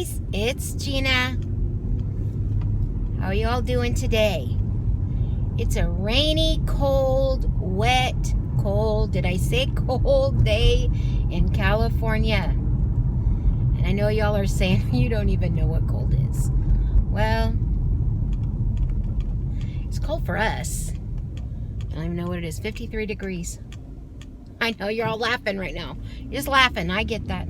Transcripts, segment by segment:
guys, it's Gina. How are you all doing today? It's a rainy, cold, wet, cold, did I say cold day in California. And I know y'all are saying you don't even know what cold is. Well, it's cold for us. I don't even know what it is, 53 degrees. I know you're all laughing right now. You're just laughing, I get that.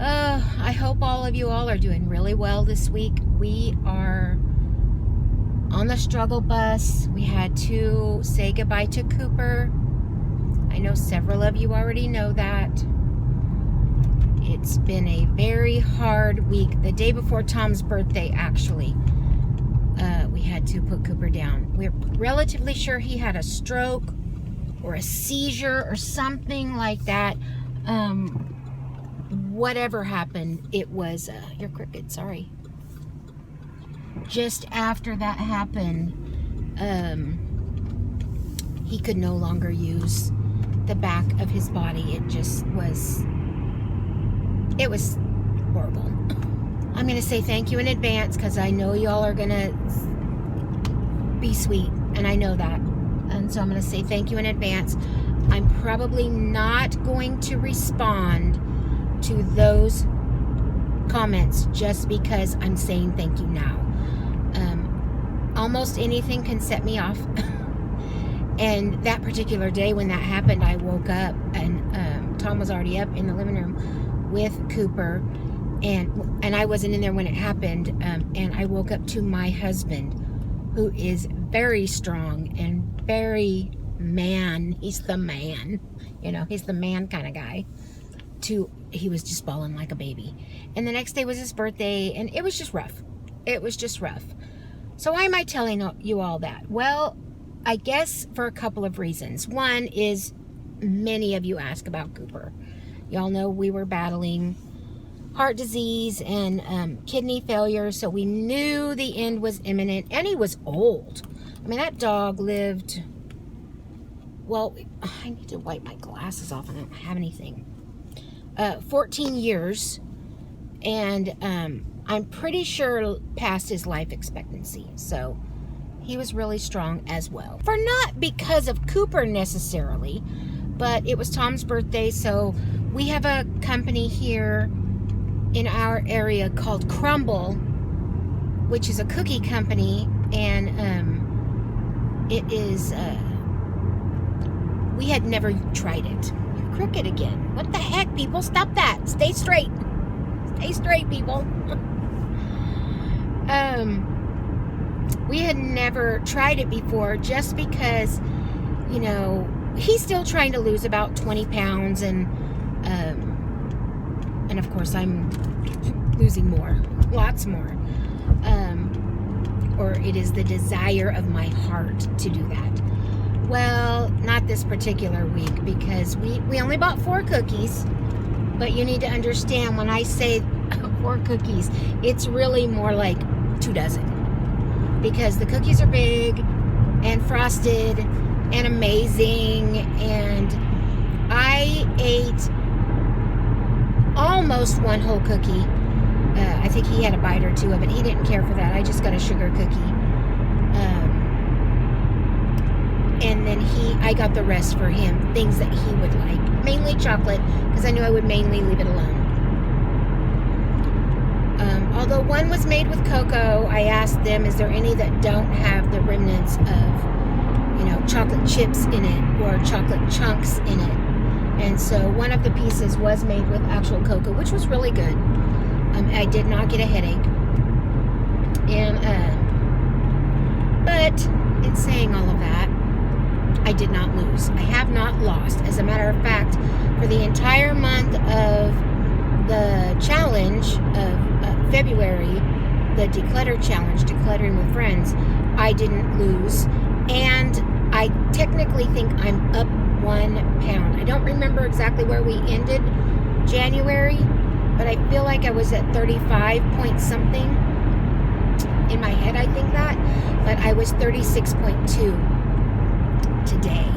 I hope all of you all are doing really well this week. We are on the struggle bus. We had to say goodbye to Cooper. I know several of you already know that. It's been a very hard week. The day before Tom's birthday, actually, we had to put Cooper down. We're relatively sure he had a stroke or a seizure or something like that. Whatever happened, it was, you're crooked, sorry. Just after that happened, he could no longer use the back of his body. It just was, it was horrible. I'm going to say thank you in advance because I know y'all are going to be sweet, and I know that. And so I'm going to say thank you in advance. I'm probably not going to respond to those comments just because I'm saying thank you now. Almost anything can set me off. And that particular day when that happened, I woke up and Tom was already up in the living room with Cooper, and I wasn't in there when it happened, and I woke up to my husband, who is very strong and very man. He's the man, you know, he's the man kind of guy. He was just bawling like a baby. And the next day was his birthday, and it was just rough. It was just rough. So why am I telling you all that? Well, I guess for a couple of reasons. One is many of you ask about Cooper. Y'all know we were battling heart disease and kidney failure, so we knew the end was imminent, and he was old. I mean, that dog lived, well, I need to wipe my glasses off. I don't have anything. 14 years, and I'm pretty sure past his life expectancy. So he was really strong as well. For not because of Cooper necessarily, but it was Tom's birthday, so we have a company here in our area called Crumble, which is a cookie company, and it is, we had never tried it. You're crooked again. What the heck, people? Stop that. Stay straight. Stay straight, people. We had never tried it before just because, you know, he's still trying to lose about 20 pounds, and of course I'm losing more, lots more. Or it is the desire of my heart to do that. Well, not this particular week, because we only bought 4 cookies, but you need to understand when I say 4 cookies, it's really more like 2 dozen, because the cookies are big and frosted and amazing, and I ate almost 1 whole cookie. I think he had a bite or 2 of it. He didn't care for that. I just got a sugar cookie. And then I got the rest for him, things that he would like. Mainly chocolate, because I knew I would mainly leave it alone. Although one was made with cocoa, I asked them, is there any that don't have the remnants of, you know, chocolate chips in it or chocolate chunks in it? And so one of the pieces was made with actual cocoa, which was really good. I did not get a headache. And, but in saying all of that, I did not lose. I have not lost. As a matter of fact, for the entire month of the challenge of February, the Declutter challenge, Decluttering with Friends, I didn't lose. And I technically think I'm up 1 pound. I don't remember exactly where we ended January, but I feel like I was at 35 point something. In my head, I think that. But I was 36.2 today.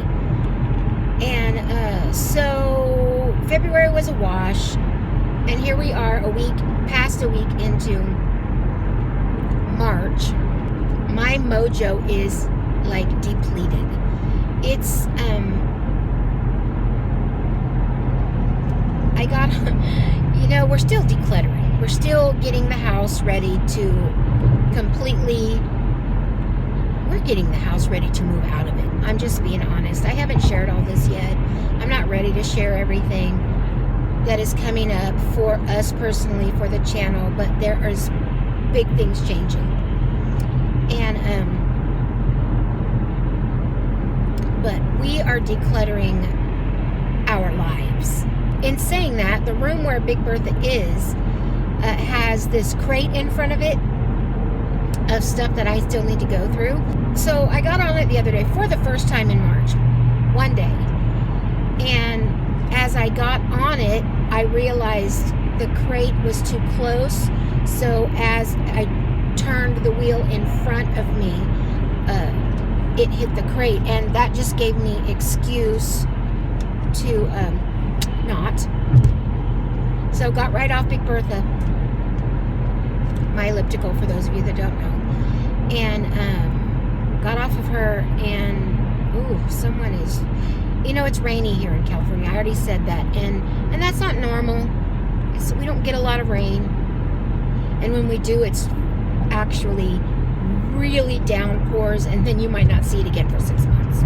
And so February was a wash. And here we are past a week into March. My mojo is like depleted. It's, we're still decluttering. We're still getting the house ready to we're getting the house ready to move out of it. I'm just being honest. I haven't shared all this yet. I'm not ready to share everything that is coming up for us personally, for the channel, but there is big things changing. And, but we are decluttering our lives. In saying that, the room where Big Bertha is has this crate in front of it of stuff that I still need to go through. So I got on it the other day for the first time in March, one day. And as I got on it, I realized the crate was too close. So as I turned the wheel in front of me, it hit the crate. And that just gave me excuse to not. So got right off Big Bertha, my elliptical, for those of you that don't know, and got off of her, and someone is, it's rainy here in California. I already said that, and that's not normal. We don't get a lot of rain, and when we do, it's actually really downpours, and then you might not see it again for 6 months.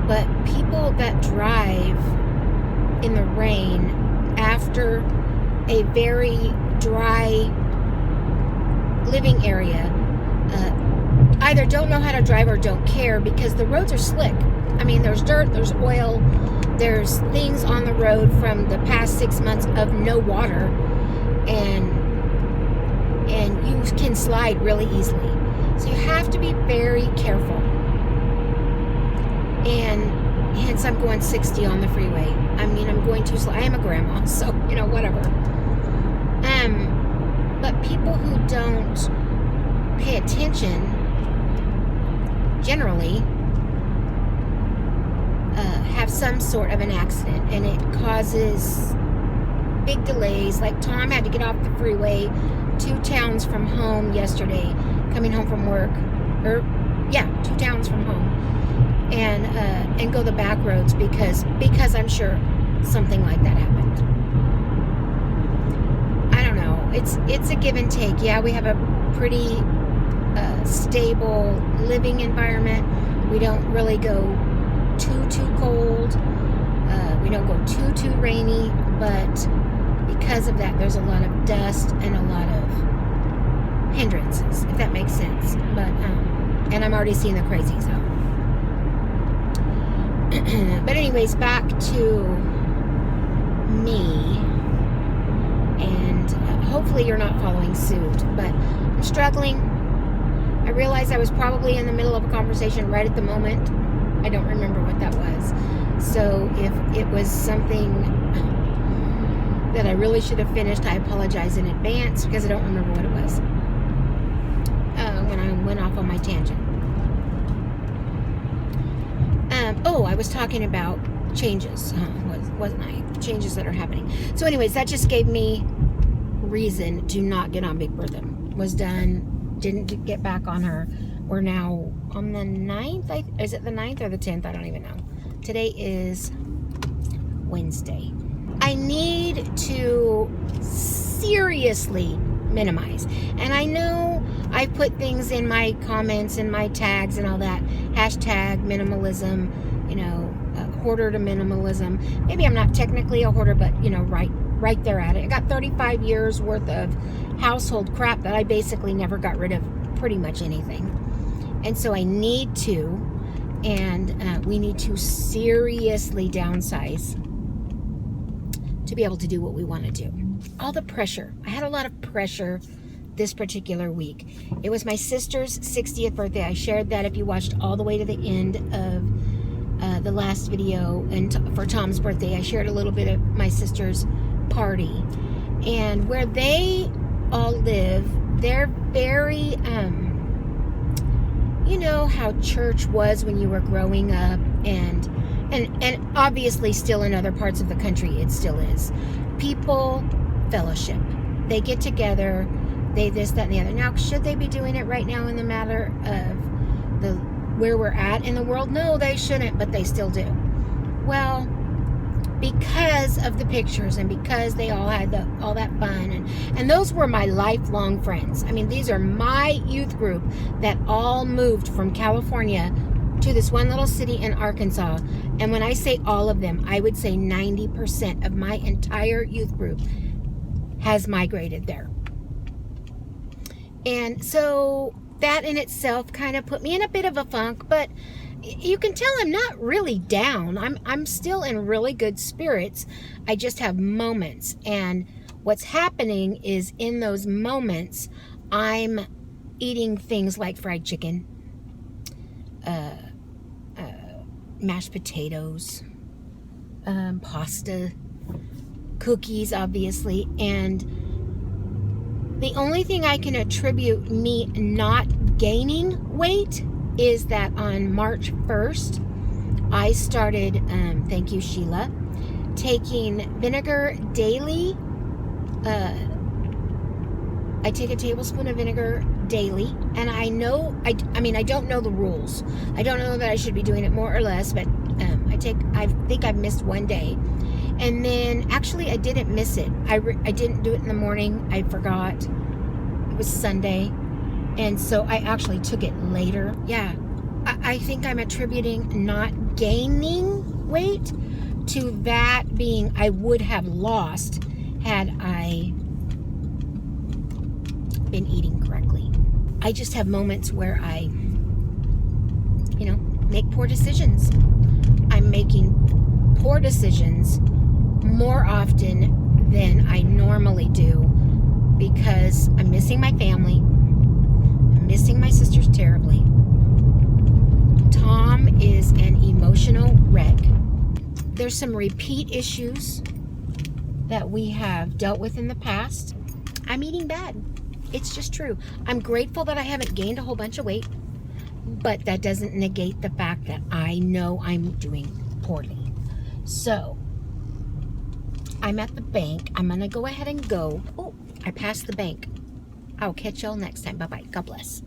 But people that drive in the rain after a very dry living area either don't know how to drive or don't care, because the roads are slick. I mean, there's dirt, there's oil, there's things on the road from the past 6 months of no water, and you can slide really easily. So you have to be very careful. And hence I'm going 60 on the freeway. I mean, I'm going too slow. I am a grandma, so, whatever. But people who don't pay attention generally have some sort of an accident, and it causes big delays. Like Tom had to get off the freeway 2 towns from home yesterday, coming home from work, 2 towns from home, and go the back roads because I'm sure something like that happened. I don't know. It's a give and take. Yeah, we have a pretty stable living environment. We don't really go too cold. We don't go too rainy, but because of that, there's a lot of dust and a lot of hindrances, if that makes sense. But and I'm already seeing the crazy zone. But anyways, back to me, and hopefully you're not following suit, but I'm struggling. I realized I was probably in the middle of a conversation right at the moment. I don't remember what that was. So if it was something that I really should have finished, I apologize in advance, because I don't remember what it was when I went off on my tangent. I was talking about changes, wasn't I? Changes that are happening. So anyways, that just gave me reason to not get on Big Bertha. Was done, didn't get back on her. We're now on the 9th. Is it the 9th or the 10th? I don't even know. Today is Wednesday. I need to seriously minimize. And I know I put things in my comments and my tags and all that. Hashtag minimalism, hoarder to minimalism. Maybe I'm not technically a hoarder, but, right there at it. I got 35 years worth of household crap that I basically never got rid of pretty much anything. And so I need to, and we need to seriously downsize to be able to do what we want to do. All the pressure. I had a lot of pressure this particular week. It was my sister's 60th birthday. I shared that if you watched all the way to the end of the last video. And for Tom's birthday, I shared a little bit of my sister's party. And where they all live, they're very, you know how church was when you were growing up, and and obviously still in other parts of the country it still is. People fellowship. They get together, they this, that, and the other. Now, should they be doing it right now in the matter of the where we're at in the world? No, they shouldn't, but they still do. Well, because of the pictures and because they all had all that fun, and those were my lifelong friends. I mean, these are my youth group that all moved from California to this one little city in Arkansas. And when I say all of them, I would say 90% of my entire youth group has migrated there. And so that in itself kind of put me in a bit of a funk, but you can tell I'm not really down. I'm still in really good spirits. I just have moments, and what's happening is in those moments I'm eating things like fried chicken, mashed potatoes, pasta, cookies, obviously, and the only thing I can attribute me not gaining weight is that on March 1st, I started, thank you, Sheila, taking vinegar daily. I take a tablespoon of vinegar daily, and I know, I don't know the rules. I don't know that I should be doing it more or less, but I think I've missed one day. And then, actually, I didn't miss it. I didn't do it in the morning. I forgot. It was Sunday. And so I actually took it later. Yeah, I think I'm attributing not gaining weight to that being I would have lost had I been eating correctly. I just have moments where I, make poor decisions. I'm making poor decisions more often than I normally do because I'm missing my family. I'm missing my sisters terribly. Tom is an emotional wreck. There's some repeat issues that we have dealt with in the past. I'm eating bad. It's just true. I'm grateful that I haven't gained a whole bunch of weight, but that doesn't negate the fact that I know I'm doing poorly. So, I'm at the bank. I'm going to go ahead and go. Oh, I passed the bank. I'll catch y'all next time. Bye-bye. God bless.